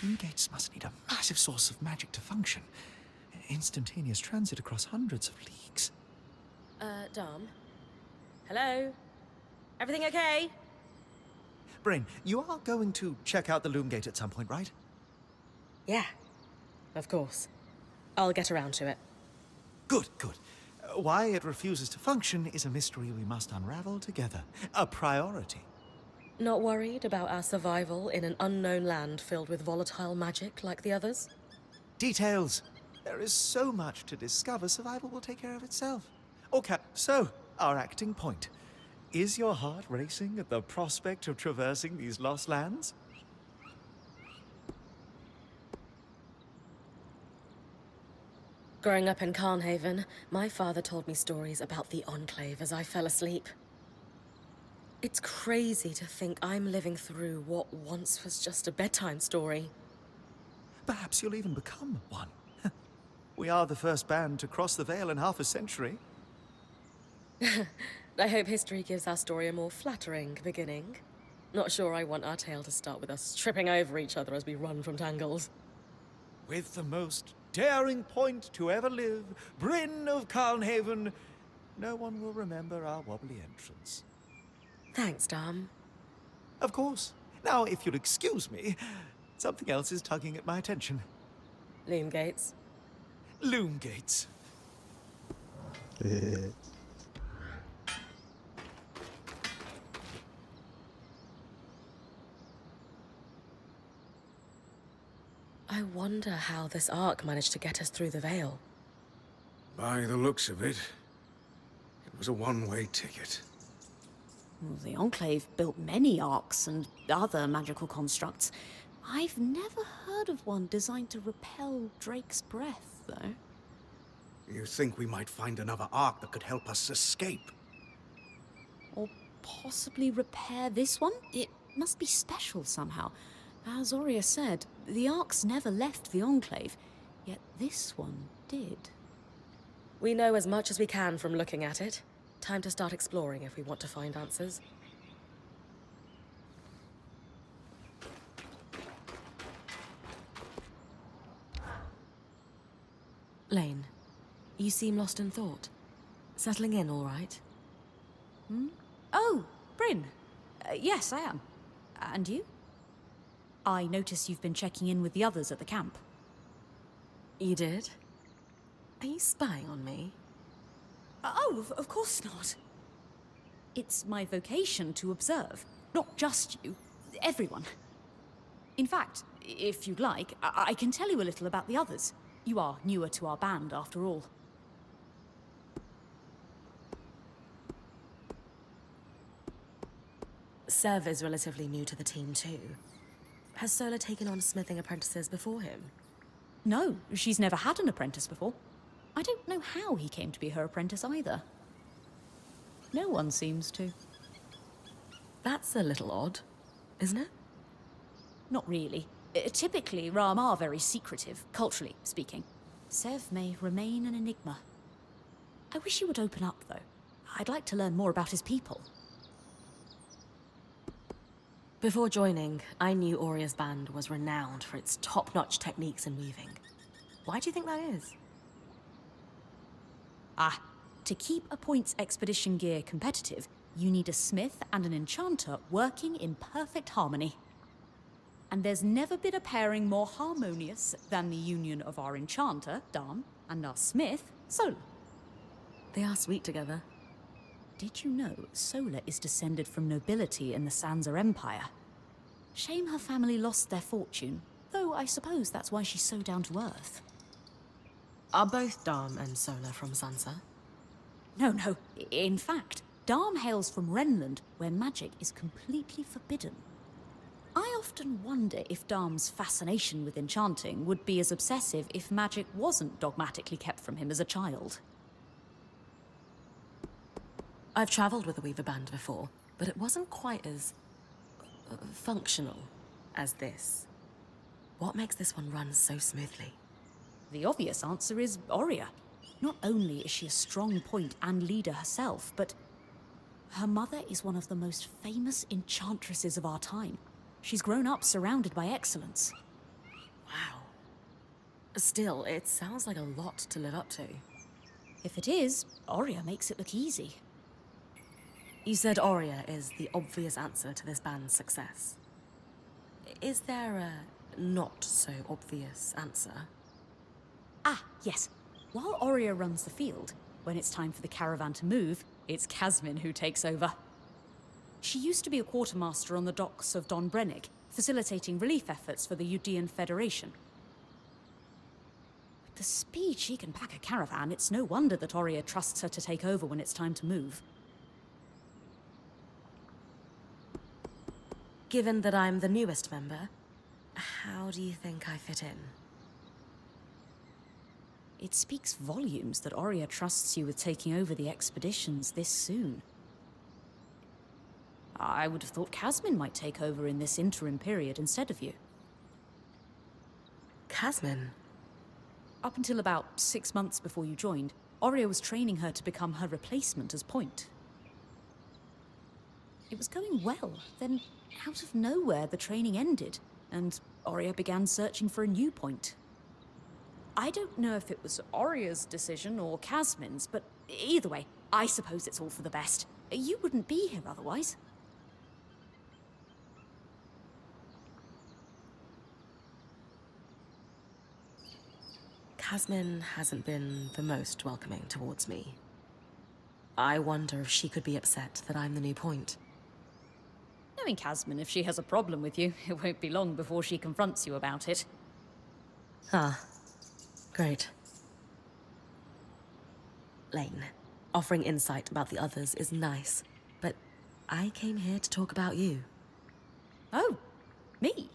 Loom gates must need a massive source of magic to function. Instantaneous transit across hundreds of leagues. Dom? Hello? Everything okay? Brain, you are going to check out the loom gate at some point, right? Yeah, of course. I'll get around to it. Good, good. Why it refuses to function is a mystery we must unravel together. A priority. Not worried about our survival in an unknown land filled with volatile magic like the others? Details. There is so much to discover, survival will take care of itself. Okay, so, our acting point. Is your heart racing at the prospect of traversing these lost lands? Growing up in Carnhaven, my father told me stories about the Enclave as I fell asleep. It's crazy to think I'm living through what once was just a bedtime story. Perhaps you'll even become one. We are the first band to cross the Veil in half a century. I hope history gives our story a more flattering beginning. Not sure I want our tale to start with us tripping over each other as we run from tangles. With the most daring point to ever live, Bryn of Carnhaven, no one will remember our wobbly entrance. Thanks, Dom. Of course. Now, if you'll excuse me, something else is tugging at my attention. Loom gates. Loom gates. I wonder how this arc managed to get us through the Veil. By the looks of it, it was a one-way ticket. Well, the Enclave built many arcs and other magical constructs. I've never heard of one designed to repel Drake's breath, though. You think we might find another ark that could help us escape? Or possibly repair this one? It must be special somehow. As Aurea said, the arcs never left the Enclave, yet this one did. We know as much as we can from looking at it. Time to start exploring if we want to find answers. Lane, you seem lost in thought. Settling in all right? Oh, Bryn. Yes, I am. And you? I notice you've been checking in with the others at the camp. You did? Are you spying on me? Oh, of course not. It's my vocation to observe. Not just you. Everyone. In fact, if you'd like, I can tell you a little about the others. You are newer to our band, after all. Sev is relatively new to the team too. Has Sola taken on smithing apprentices before him? No, she's never had an apprentice before. I don't know how he came to be her apprentice either. No one seems to. That's a little odd, isn't it? Not really. Typically, Ram are very secretive, culturally speaking. Sev may remain an enigma. I wish he would open up, though. I'd like to learn more about his people. Before joining, I knew Aurea's band was renowned for its top-notch techniques in weaving. Why do you think that is? To keep a points expedition gear competitive, you need a smith and an enchanter working in perfect harmony. And there's never been a pairing more harmonious than the union of our enchanter, Dam, and our smith, Sola. They are sweet together. Did you know Sola is descended from nobility in the Sansa Empire? Shame her family lost their fortune, though I suppose that's why she's so down to earth. Are both Dam and Sola from Sansa? No. In fact, Dam hails from Renland, where magic is completely forbidden. I often wonder if Dam's fascination with enchanting would be as obsessive if magic wasn't dogmatically kept from him as a child. I've travelled with a Weaver band before, but it wasn't quite as functional as this. What makes this one run so smoothly? The obvious answer is Aurea. Not only is she a strong point and leader herself, but her mother is one of the most famous enchantresses of our time. She's grown up surrounded by excellence. Wow. Still, it sounds like a lot to live up to. If it is, Aurea makes it look easy. You said Aurea is the obvious answer to this band's success. Is there a not-so-obvious answer? Yes. While Aurea runs the field, when it's time for the caravan to move, it's Casmin who takes over. She used to be a quartermaster on the docks of Don Brennig, facilitating relief efforts for the Udean Federation. With the speed she can pack a caravan, it's no wonder that Aurea trusts her to take over when it's time to move. Given that I'm the newest member, how do you think I fit in? It speaks volumes that Aurea trusts you with taking over the expeditions this soon. I would have thought Casmin might take over in this interim period instead of you. Casmin? Up until about 6 months before you joined, Aurea was training her to become her replacement as Point. It was going well, then out of nowhere the training ended, and Aurea began searching for a new Point. I don't know if it was Aurea's decision or Casmin's, but either way, I suppose it's all for the best. You wouldn't be here otherwise. Casmin hasn't been the most welcoming towards me. I wonder if she could be upset that I'm the new Point. Knowing Casmin, if she has a problem with you, it won't be long before she confronts you about it. Ah, great. Lane, offering insight about the others is nice, but I came here to talk about you. Oh, me?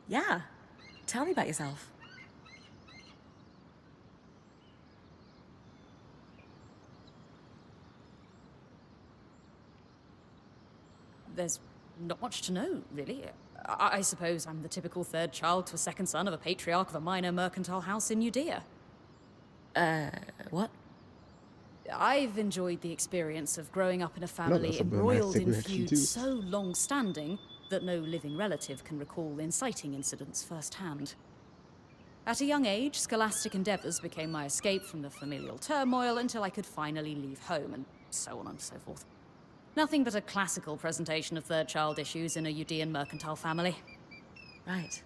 Yeah, tell me about yourself. There's not much to know, really. I suppose I'm the typical third child to a second son of a patriarch of a minor mercantile house in Judea. What? I've enjoyed the experience of growing up in a that's family a bit nice embroiled in cigarette she feuds does. so long-standing that no living relative can recall inciting incidents firsthand. At a young age, scholastic endeavors became my escape from the familial turmoil until I could finally leave home, and so on and so forth. Nothing but a classical presentation of third child issues in a Judean mercantile family. Right.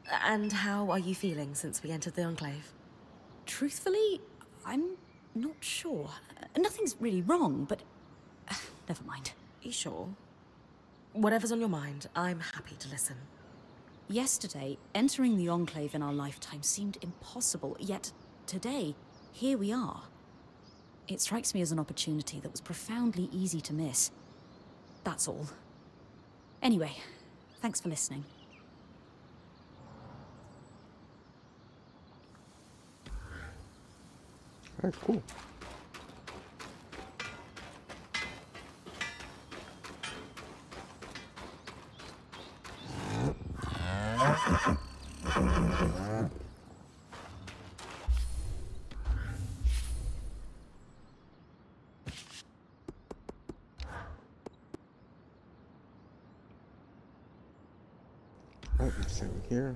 And how are you feeling since we entered the Enclave? Truthfully, I'm not sure. Nothing's really wrong, but never mind. You sure? Whatever's on your mind, I'm happy to listen. Yesterday, entering the Enclave in our lifetime seemed impossible, yet today, here we are. It strikes me as an opportunity that was profoundly easy to miss. That's all. Anyway, thanks for listening. Alright, cool. Alright, let's see here.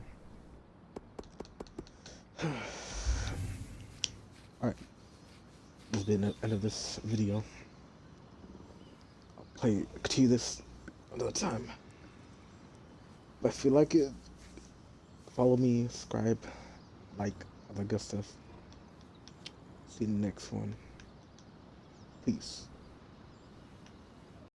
Alright. This has been the end of this video. I'll continue this another time. But if you like it, follow me, subscribe, like, all that good stuff. See you in the next one. Peace.